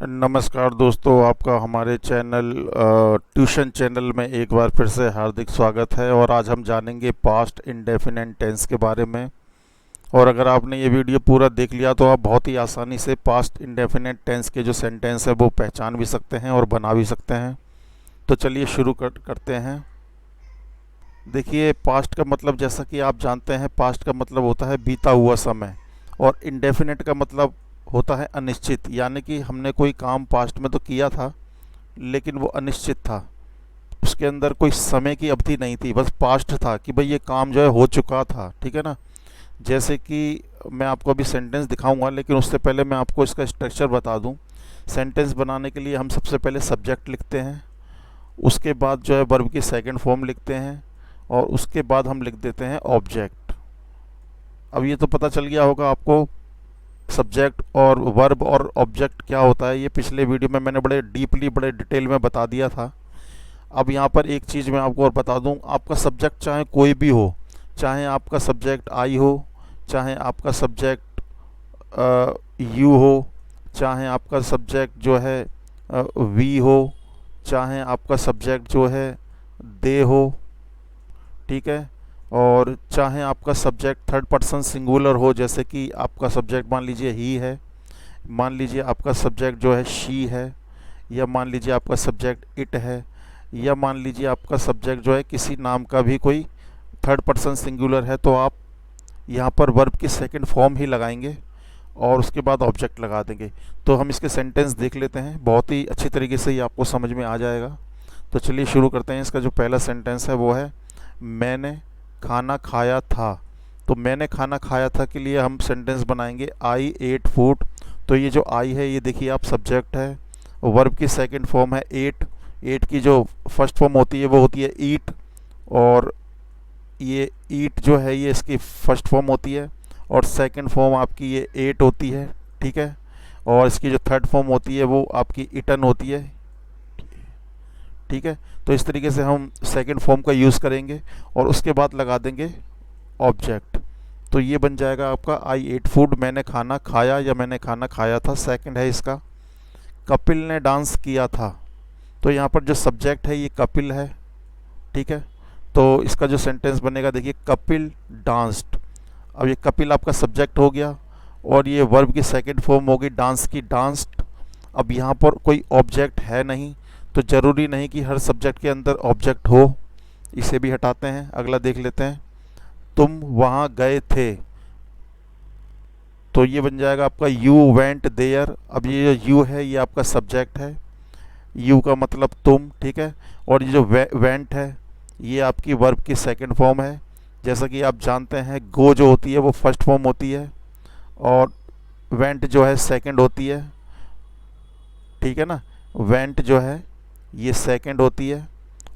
नमस्कार दोस्तों, आपका हमारे चैनल ट्यूशन चैनल में एक बार फिर से हार्दिक स्वागत है। और आज हम जानेंगे पास्ट इंडेफिनिट टेंस के बारे में। और अगर आपने ये वीडियो पूरा देख लिया तो आप बहुत ही आसानी से पास्ट इंडेफिनिट टेंस के जो सेंटेंस है वो पहचान भी सकते हैं और बना भी सकते हैं। तो चलिए शुरू करते हैं। देखिए, पास्ट का मतलब जैसा कि आप जानते हैं, पास्ट का मतलब होता है बीता हुआ समय। और इंडेफिनिट का मतलब होता है अनिश्चित, यानी कि हमने कोई काम पास्ट में तो किया था लेकिन वो अनिश्चित था। उसके अंदर कोई समय की अवधि नहीं थी, बस पास्ट था कि भाई ये काम जो है हो चुका था। ठीक है ना। जैसे कि मैं आपको अभी सेंटेंस दिखाऊंगा, लेकिन उससे पहले मैं आपको इसका स्ट्रक्चर बता दूं। सेंटेंस बनाने के लिए हम सबसे पहले सब्जेक्ट लिखते हैं, उसके बाद जो है वर्ब की सेकंड फॉर्म लिखते हैं, और उसके बाद हम लिख देते हैं ऑब्जेक्ट। अब ये तो पता चल गया होगा आपको सब्जेक्ट और वर्ब और ऑब्जेक्ट क्या होता है। ये पिछले वीडियो में मैंने बड़े डीपली बड़े डिटेल में बता दिया था। अब यहाँ पर एक चीज़ मैं आपको और बता दूँ, आपका सब्जेक्ट चाहे कोई भी हो, चाहे आपका सब्जेक्ट आई हो, चाहे आपका सब्जेक्ट यू हो, चाहे आपका सब्जेक्ट जो है वी हो, चाहे आपका सब्जेक्ट जो है दे हो। ठीक है। और चाहे आपका सब्जेक्ट थर्ड पर्सन सिंगुलर हो, जैसे कि आपका सब्जेक्ट मान लीजिए ही है, मान लीजिए आपका सब्जेक्ट जो है शी है, या मान लीजिए आपका सब्जेक्ट इट है, या मान लीजिए आपका सब्जेक्ट जो है किसी नाम का भी कोई थर्ड पर्सन सिंगुलर है, तो आप यहाँ पर वर्ब की सेकंड फॉर्म ही लगाएंगे और उसके बाद ऑब्जेक्ट लगा देंगे। तो हम इसके सेंटेंस देख लेते हैं, बहुत ही अच्छी तरीके से ये आपको समझ में आ जाएगा। तो चलिए शुरू करते हैं। इसका जो पहला सेंटेंस है वो है मैंने खाना खाया था। तो मैंने खाना खाया था के लिए हम सेंटेंस बनाएंगे आई एट फूड। तो ये जो आई है, ये देखिए आप सब्जेक्ट है, वर्ब की सेकंड फॉर्म है एट। एट की जो फर्स्ट फॉर्म होती है वो होती है ईट, और ये ईट जो है ये इसकी फर्स्ट फॉर्म होती है, और सेकंड फॉर्म आपकी ये एट होती है। ठीक है। और इसकी जो थर्ड फॉर्म होती है वो आपकी इटन होती है। ठीक है। तो इस तरीके से हम सेकंड फॉर्म का यूज़ करेंगे और उसके बाद लगा देंगे ऑब्जेक्ट। तो ये बन जाएगा आपका आई एट फूड, मैंने खाना खाया या मैंने खाना खाया था। सेकंड है इसका कपिल ने डांस किया था। तो यहाँ पर जो सब्जेक्ट है ये कपिल है। ठीक है। तो इसका जो सेंटेंस बनेगा, देखिए कपिल डांस्ड। अब ये कपिल आपका सब्जेक्ट हो गया और ये वर्ब की सेकंड फॉर्म हो गई डांस की, डांस्ड। अब यहाँ पर कोई ऑब्जेक्ट है नहीं, तो ज़रूरी नहीं कि हर सब्जेक्ट के अंदर ऑब्जेक्ट हो, इसे भी हटाते हैं। अगला देख लेते हैं, तुम वहाँ गए थे। तो ये बन जाएगा आपका यू वेंट देयर। अब ये जो यू है ये आपका सब्जेक्ट है, यू का मतलब तुम। ठीक है। और ये जो वेंट है ये आपकी वर्ब की सेकंड फॉर्म है। जैसा कि आप जानते हैं गो जो होती है वो फर्स्ट फॉर्म होती है, और वेंट जो है सेकंड होती है। ठीक है ना। वेंट जो है ये सेकंड होती है,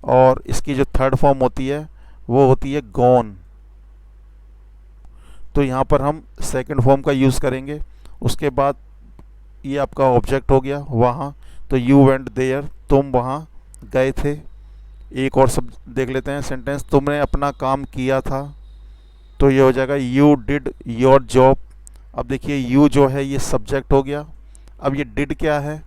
और इसकी जो थर्ड फॉर्म होती है वो होती है गॉन। तो यहाँ पर हम सेकंड फॉर्म का यूज़ करेंगे। उसके बाद ये आपका ऑब्जेक्ट हो गया वहाँ। तो यू वेंट देयर, तुम वहाँ गए थे। एक और सब देख लेते हैं सेंटेंस, तुमने अपना काम किया था। तो ये हो जाएगा यू डिड योर जॉब। अब देखिए यू जो है ये सब्जेक्ट हो गया। अब ये डिड क्या है,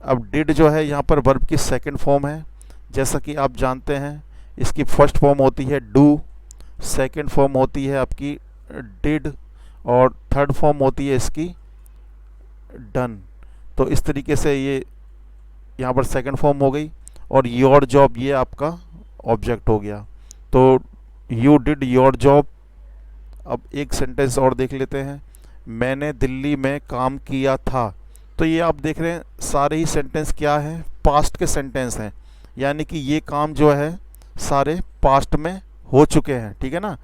अब डिड जो है यहाँ पर वर्ब की सेकंड फॉर्म है। जैसा कि आप जानते हैं इसकी फर्स्ट फॉर्म होती है डू, सेकंड फॉर्म होती है आपकी डिड, और थर्ड फॉर्म होती है इसकी डन। तो इस तरीके से ये यहाँ पर सेकंड फॉर्म हो गई, और योर जॉब ये आपका ऑब्जेक्ट हो गया। तो यू डिड योर जॉब। अब एक सेंटेंस और देख लेते हैं, मैंने दिल्ली में काम किया था। तो ये आप देख रहे हैं सारे ही सेंटेंस क्या है, पास्ट के सेंटेंस हैं, यानी कि ये काम जो है सारे पास्ट में हो चुके हैं। ठीक है ना।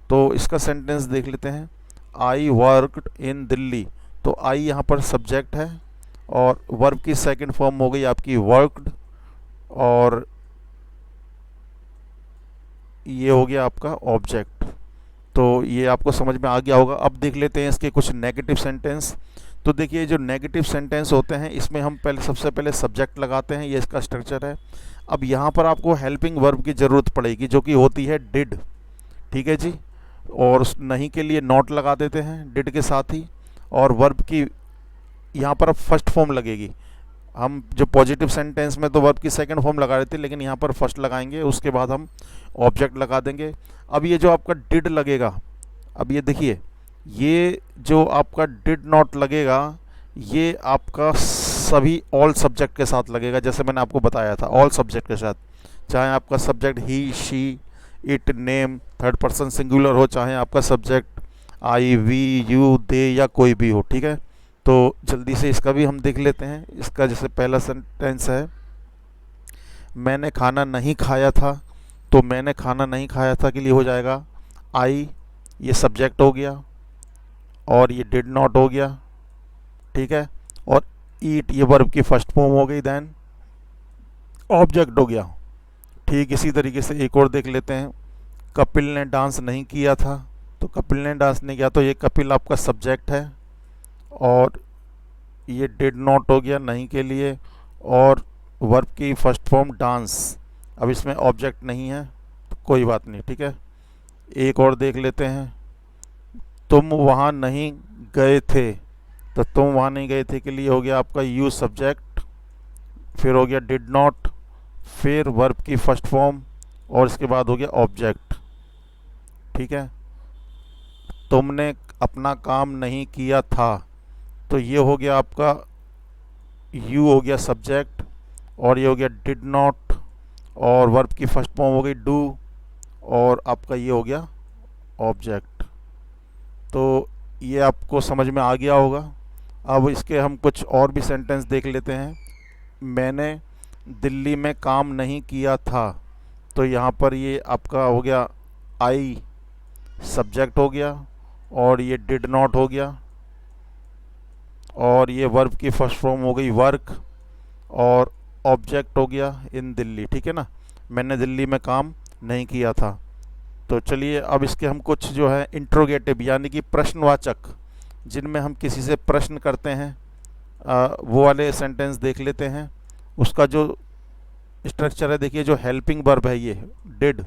तो इसका सेंटेंस देख लेते हैं, आई वर्कड इन दिल्ली। तो आई यहाँ पर सब्जेक्ट है, और वर्ब की सेकंड फॉर्म हो गई आपकी वर्कड, और ये हो गया आपका ऑब्जेक्ट। तो ये आपको समझ में आ गया होगा। अब देख लेते हैं इसके कुछ नेगेटिव सेंटेंस। तो देखिए जो नेगेटिव सेंटेंस होते हैं इसमें हम पहले सबसे पहले सब्जेक्ट लगाते हैं, ये इसका स्ट्रक्चर है। अब यहाँ पर आपको हेल्पिंग वर्ब की ज़रूरत पड़ेगी जो कि होती है डिड। ठीक है जी। और उस नहीं के लिए नॉट लगा देते हैं डिड के साथ ही, और वर्ब की यहाँ पर अब फर्स्ट फॉर्म लगेगी। हम जो पॉजिटिव सेंटेंस में तो वर्ब की सेकंड फॉर्म लगा रहे थे, लेकिन यहाँ पर फर्स्ट लगाएंगे, उसके बाद हम ऑब्जेक्ट लगा देंगे। अब ये जो आपका डिड लगेगा, अब ये देखिए, ये जो आपका डिड नॉट लगेगा, ये आपका सभी ऑल सब्जेक्ट के साथ लगेगा, जैसे मैंने आपको बताया था, ऑल सब्जेक्ट के साथ। चाहे आपका subject he, she, it, name, third person singular हो, चाहे आपका सब्जेक्ट आई, वी, यू, दे या कोई भी हो, ठीक है। तो जल्दी से इसका भी हम देख लेते हैं। इसका जैसे पहला सेंटेंस है, मैंने खाना नहीं खाया था, तो मैंने खाना नहीं खाया था के लिए हो जाएगा आई, ये सब्जेक्ट हो गया, और ये डिड नॉट हो गया, ठीक है, और ईट ये वर्ब की फर्स्ट फॉर्म हो गई, देन ऑब्जेक्ट हो गया। ठीक इसी तरीके से एक और देख लेते हैं, कपिल ने डांस नहीं किया था, तो कपिल ने डांस नहीं किया, तो ये कपिल आपका सब्जेक्ट है, और ये डिड नॉट हो गया नहीं के लिए, और वर्ब की फर्स्ट फॉर्म डांस। अब इसमें ऑब्जेक्ट नहीं है, तो कोई बात नहीं, ठीक है। एक और देख लेते हैं, तुम वहाँ नहीं गए थे, तो तुम वहाँ नहीं गए थे के लिए हो गया आपका यू सब्जेक्ट, फिर हो गया डिड नॉट, फिर वर्ब की फर्स्ट फॉर्म, और इसके बाद हो गया ऑब्जेक्ट, ठीक है। तुमने अपना काम नहीं किया था, तो ये हो गया आपका यू हो गया सब्जेक्ट, और ये हो गया डिड नॉट, और वर्ब की फर्स्ट फॉर्म हो गई डू, और आपका ये हो गया ऑब्जेक्ट। तो ये आपको समझ में आ गया होगा। अब इसके हम कुछ और भी सेंटेंस देख लेते हैं। मैंने दिल्ली में काम नहीं किया था, तो यहाँ पर ये आपका हो गया आई सब्जेक्ट हो गया, और ये डिड नॉट हो गया, और ये वर्ब की फर्स्ट फॉर्म हो गई वर्क, और ऑब्जेक्ट हो गया इन दिल्ली, ठीक है ना। मैंने दिल्ली में काम नहीं किया था। तो चलिए अब इसके हम कुछ जो है इंट्रोगेटिव यानी कि प्रश्नवाचक, जिनमें हम किसी से प्रश्न करते हैं, वो वाले सेंटेंस देख लेते हैं। उसका जो स्ट्रक्चर है, देखिए, जो हेल्पिंग वर्ब है ये डिड,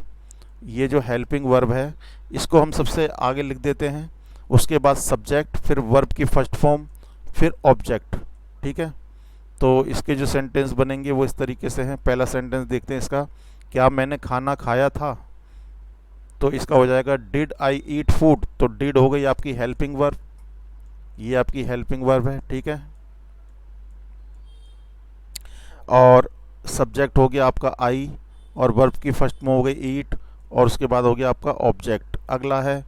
ये जो हेल्पिंग वर्ब है इसको हम सबसे आगे लिख देते हैं, उसके बाद सब्जेक्ट, फिर वर्ब की फर्स्ट फॉर्म, फिर ऑब्जेक्ट, ठीक है। तो इसके जो सेंटेंस बनेंगे वो इस तरीके से हैं। पहला सेंटेंस देखते हैं इसका, क्या मैंने खाना खाया था, तो इसका हो जाएगा डिड आई ईट फूड, तो डिड हो गई आपकी हेल्पिंग वर्ब, ये आपकी हेल्पिंग वर्ब है, ठीक है। और सब्जेक्ट हो गया आपका आई, और वर्ब की फर्स्ट में हो गई ईट, और उसके बाद हो गया आपका ऑब्जेक्ट। अगला है,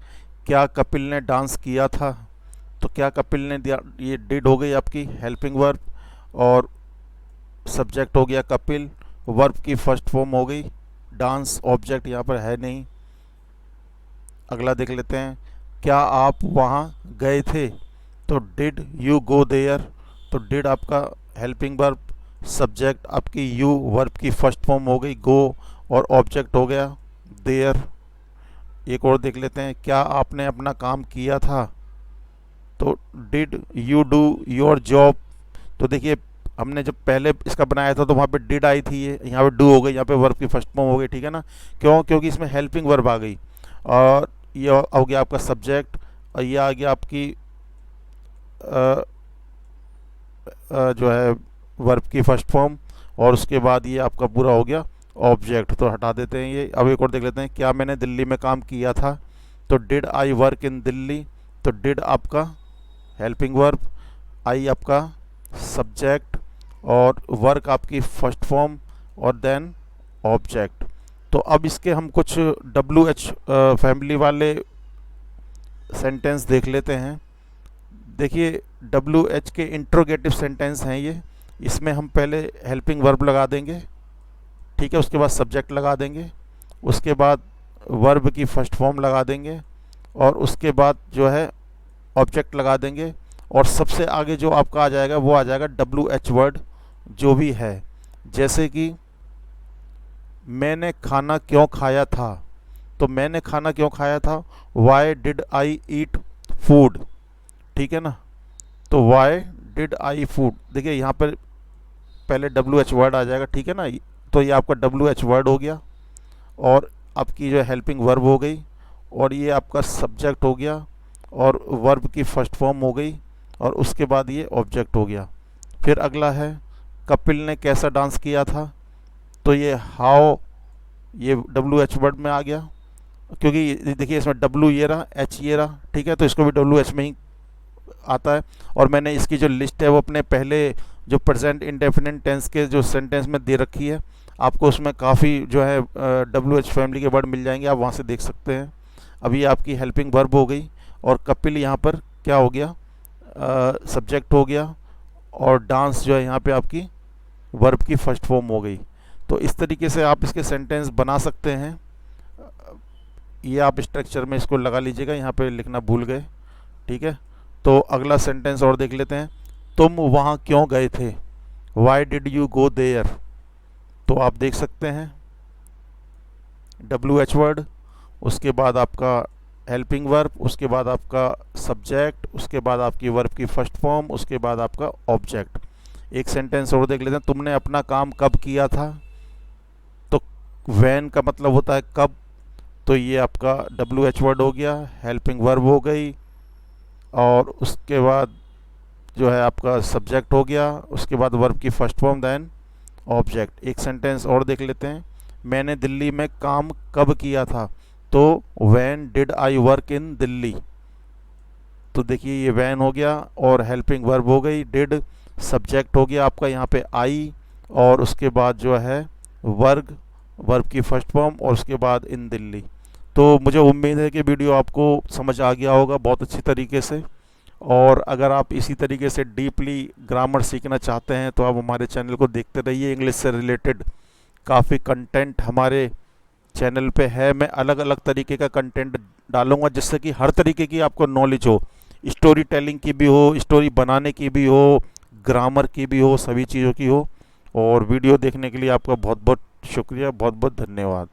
क्या कपिल ने डांस किया था, तो क्या कपिल ने दिया, ये डिड हो गई आपकी हेल्पिंग वर्ब, और सब्जेक्ट हो गया कपिल, वर्ब की फर्स्ट फॉर्म हो गई डांस, ऑब्जेक्ट यहाँ पर है नहीं। अगला देख लेते हैं, क्या आप वहाँ गए थे, तो डिड यू गो देयर, तो डिड आपका हेल्पिंग वर्ब, सब्जेक्ट आपकी यू, वर्ब की फर्स्ट फॉर्म हो गई गो, और ऑब्जेक्ट हो गया देयर। एक और देख लेते हैं, क्या आपने अपना काम किया था, तो did you do your job, तो देखिए हमने जब पहले इसका बनाया था तो वहाँ पे डिड आई थी, ये यहाँ पे डू हो गई, यहाँ पे वर्ब की फर्स्ट फॉर्म हो गई, ठीक है ना। क्यों? क्योंकि इसमें हेल्पिंग वर्ब आ गई, और ये हो गया आपका सब्जेक्ट, और ये आ गया आपकी जो है वर्ब की फर्स्ट फॉर्म, और उसके बाद ये आपका पूरा हो गया ऑब्जेक्ट। तो हटा देते हैं ये। अब एक और देख लेते हैं, क्या मैंने दिल्ली में काम किया था, तो did I work in Delhi, तो डिड आपका हेल्पिंग वर्ब, आई आपका सब्जेक्ट, और वर्क आपकी फर्स्ट फॉर्म, और देन ऑब्जेक्ट। तो अब इसके हम कुछ WH फैमिली वाले सेंटेंस देख लेते हैं। देखिए WH के इंट्रोगेटिव सेंटेंस हैं ये, इसमें हम पहले हेल्पिंग वर्ब लगा देंगे, ठीक है, उसके बाद सब्जेक्ट लगा देंगे, उसके बाद वर्ब की फर्स्ट फॉर्म लगा देंगे, और उसके बाद जो है ऑब्जेक्ट लगा देंगे, और सबसे आगे जो आपका आ जाएगा वो आ जाएगा WH वर्ड जो भी है। जैसे कि मैंने खाना क्यों खाया था, तो मैंने खाना क्यों खाया था, why did I eat food, ठीक है ना। तो वाई डिड आई फूड, देखिए यहाँ पर पहले WH वर्ड आ जाएगा, ठीक है ना। तो ये आपका WH वर्ड हो गया, और आपकी जो हेल्पिंग वर्ब हो गई, और ये आपका सब्जेक्ट हो गया, और वर्ब की फर्स्ट फॉर्म हो गई, और उसके बाद ये ऑब्जेक्ट हो गया। फिर अगला है कपिल ने कैसा डांस किया था, तो ये हाउ, ये डब्ल्यू एच वर्ड में आ गया, क्योंकि देखिए इसमें डब्ल्यू ये रहा, एच ये रहा, ठीक है, तो इसको भी डब्ल्यू एच में ही आता है। और मैंने इसकी जो लिस्ट है वो अपने पहले जो प्रेजेंट इंडेफिनिट टेंस के जो सेंटेंस में दे रखी है, आपको उसमें काफ़ी जो है डब्ल्यू एच फैमिली के वर्ड मिल जाएंगे, आप वहाँ से देख सकते हैं। अभी आपकी हेल्पिंग वर्ब हो गई, और कपिल यहाँ पर क्या हो गया, सब्जेक्ट हो गया, और डांस जो है यहाँ पे आपकी वर्ब की फर्स्ट फॉर्म हो गई। तो इस तरीके से आप इसके सेंटेंस बना सकते हैं। ये आप स्ट्रक्चर में इसको लगा लीजिएगा, यहाँ पे लिखना भूल गए, ठीक है। तो अगला सेंटेंस और देख लेते हैं, तुम वहाँ क्यों गए थे, why did you go there. तो आप देख सकते हैं डब्ल्यू एच वर्ड, उसके बाद आपका हेल्पिंग वर्ब, उसके बाद आपका सब्जेक्ट, उसके बाद आपकी वर्ब की फर्स्ट फॉर्म, उसके बाद आपका ऑब्जेक्ट। एक सेंटेंस और देख लेते हैं, तुमने अपना काम कब किया था, तो वैन का मतलब होता है कब, तो ये आपका डब्ल्यू एच वर्ड हो गया, हेल्पिंग वर्ब हो गई, और उसके बाद जो है आपका सब्जेक्ट हो गया, उसके बाद वर्ब की फर्स्ट फॉर्म, देन ऑब्जेक्ट। एक सेंटेंस और देख लेते हैं, मैंने दिल्ली में काम कब किया था, तो when did I work in Delhi. तो देखिए ये वैन हो गया, और हेल्पिंग वर्ब हो गई, डिड, सब्जेक्ट हो गया आपका यहाँ पे आई, और उसके बाद जो है वर्ग, वर्ब की फर्स्ट फॉर्म, और उसके बाद इन दिल्ली। तो मुझे उम्मीद है कि वीडियो आपको समझ आ गया होगा बहुत अच्छी तरीके से। और अगर आप इसी तरीके से डीपली ग्रामर सीखना चाहते हैं तो आप हमारे चैनल को देखते रहिए। इंग्लिश से रिलेटेड काफ़ी कंटेंट हमारे चैनल पे है। मैं अलग अलग तरीके का कंटेंट डालूंगा जिससे कि हर तरीके की आपको नॉलेज हो, स्टोरी टेलिंग की भी हो, स्टोरी बनाने की भी हो, ग्रामर की भी हो, सभी चीज़ों की हो। और वीडियो देखने के लिए आपका बहुत बहुत शुक्रिया, बहुत बहुत धन्यवाद।